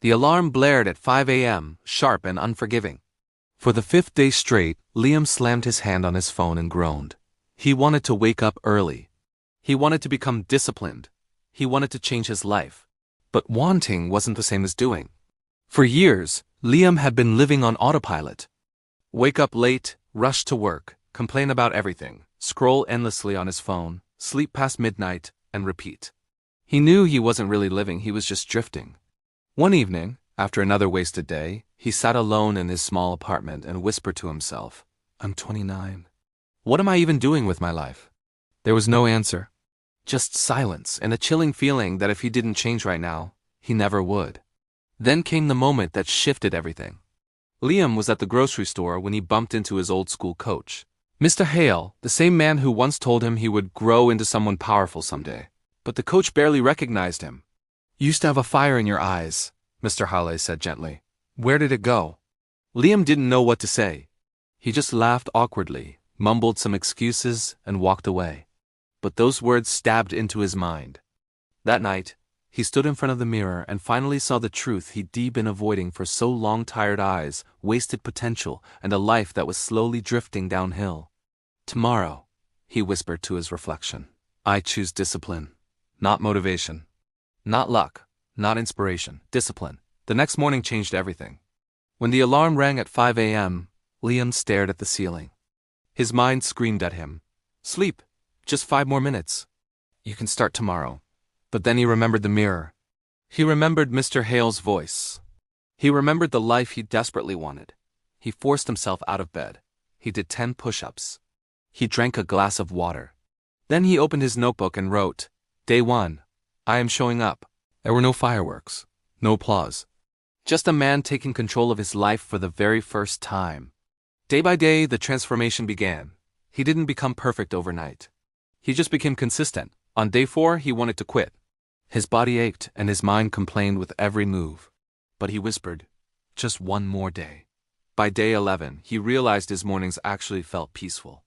The alarm blared at 5 a.m., sharp and unforgiving. For the fifth day straight, Liam slammed his hand on his phone and groaned. He wanted to wake up early. He wanted to become disciplined. He wanted to change his life. But wanting wasn't the same as doing. For years, Liam had been living on autopilot. Wake up late, rush to work, complain about everything, scroll endlessly on his phone, sleep past midnight, and repeat. He knew he wasn't really living, he was just drifting. One evening, after another wasted day, he sat alone in his small apartment and whispered to himself, "I'm 29. What am I even doing with my life?" There was no answer. Just silence and a chilling feeling that if he didn't change right now, he never would. Then came the moment that shifted everything. Liam was at the grocery store when he bumped into his old school coach, Mr. Hale, the same man who once told him he would grow into someone powerful someday. But the coach barely recognized him. "You used to have a fire in your eyes," Mr. Hale said gently. "Where did it go?" Liam didn't know what to say. He just laughed awkwardly, mumbled some excuses, and walked away. But those words stabbed into his mind. That night, he stood in front of the mirror and finally saw the truth he'd been avoiding for so long: tired eyes, wasted potential, and a life that was slowly drifting downhill. "Tomorrow," he whispered to his reflection, "I choose discipline, not motivation. Not luck, not inspiration, discipline." The next morning changed everything. When the alarm rang at 5 a.m., Liam stared at the ceiling. His mind screamed at him, "Sleep, just 5 more minutes. You can start tomorrow." But then he remembered the mirror. He remembered Mr. Hale's voice. He remembered the life he desperately wanted. He forced himself out of bed. He did 10 push-ups. He drank a glass of water. Then he opened his notebook and wrote, "Day 1. I am showing up." There were no fireworks, no applause. Just a man taking control of his life for the very first time. Day by day, the transformation began. He didn't become perfect overnight. He just became consistent. On day 4, he wanted to quit. His body ached and his mind complained with every move. But he whispered, "Just one more day." By day 11, he realized his mornings actually felt peaceful.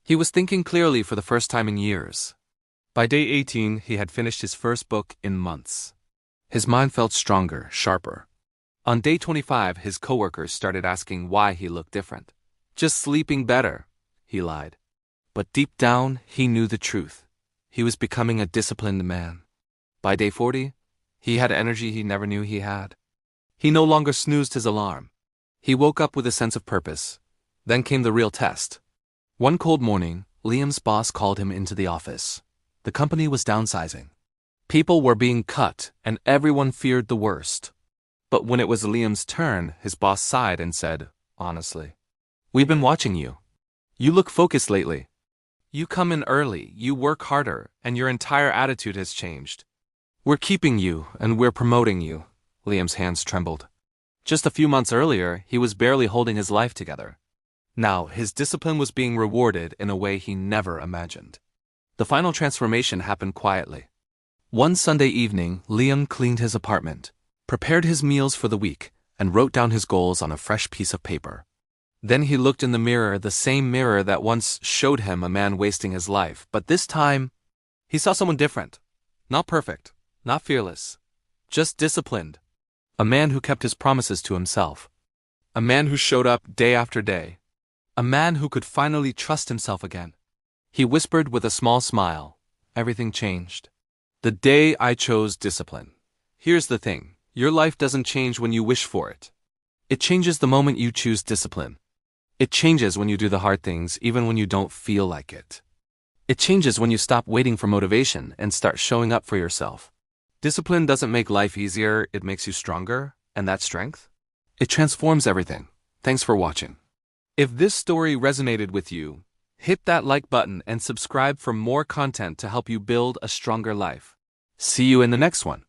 He was thinking clearly for the first time in years. By day 18, he had finished his first book in months. His mind felt stronger, sharper. On day 25, his coworkers started asking why he looked different. "Just sleeping better," he lied. But deep down, he knew the truth. He was becoming a disciplined man. By day 40, he had energy he never knew he had. He no longer snoozed his alarm. He woke up with a sense of purpose. Then came the real test. One cold morning, Liam's boss called him into the office. The company was downsizing. People were being cut, and everyone feared the worst. But when it was Liam's turn, his boss sighed and said, honestly, "We've been watching you. You look focused lately. You come in early, you work harder, and your entire attitude has changed. We're keeping you, and we're promoting you." Liam's hands trembled. Just a few months earlier, he was barely holding his life together. Now, his discipline was being rewarded in a way he never imagined. The final transformation happened quietly. One Sunday evening, Liam cleaned his apartment, prepared his meals for the week, and wrote down his goals on a fresh piece of paper. Then he looked in the mirror, the same mirror that once showed him a man wasting his life, but this time, he saw someone different. Not perfect, not fearless, just disciplined. A man who kept his promises to himself. A man who showed up day after day. A man who could finally trust himself again. He whispered with a small smile, "Everything changed. The day I chose discipline." Here's the thing, your life doesn't change when you wish for it. It changes the moment you choose discipline. It changes when you do the hard things, even when you don't feel like it. It changes when you stop waiting for motivation and start showing up for yourself. Discipline doesn't make life easier, it makes you stronger, and that strength, it transforms everything. Thanks for watching. If this story resonated with you, hit that like button and subscribe for more content to help you build a stronger life. See you in the next one.